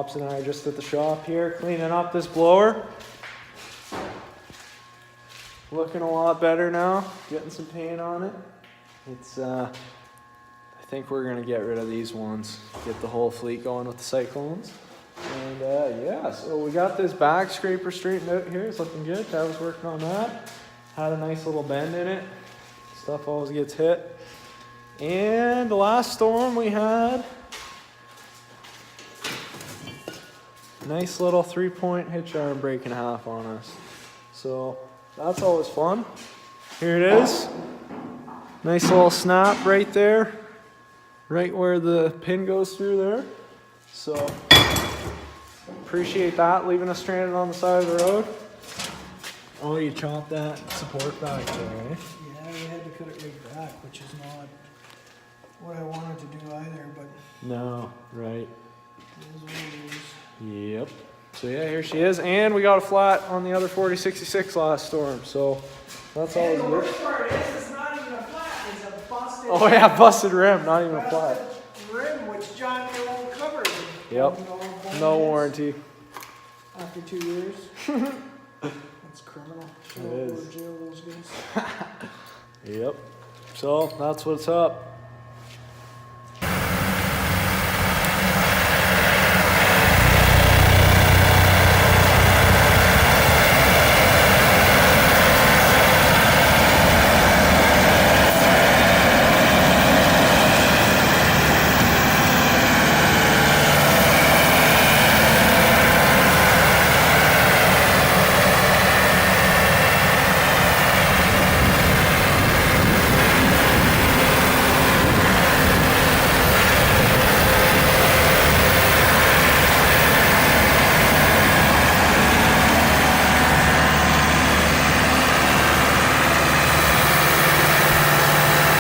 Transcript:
Pops and I are just at the shop here cleaning up this blower. Looking a lot better now, getting some paint on it. It's, I think we're gonna get rid of these ones, get the whole fleet going with the Cyclones. And yeah, so we got this back scraper straightened out here, it's looking good. I was working on that. Had a nice little bend in it. Stuff always gets hit. And the last storm we had, nice little 3-point hitch arm break in half on us. So that's always fun. Here it is. Nice little snap right there. Right where the pin goes through there. So appreciate that, leaving us stranded on the side of the road. Oh, you chopped that support back there, eh? Yeah, we had to cut it right back, which is not what I wanted to do either, but No, right. it is what it is. Yep. So yeah, here she is. And we got a flat on the other 4066 last storm. So that's always And the good. worst part is, it's not even a flat, it's a busted, Oh yeah, busted rim, not even a flat. rim, which John Deere won't cover. Yep. No warranty. After 2 years. That's criminal. It is. Go to jail, those guys. Yep. So that's what's up.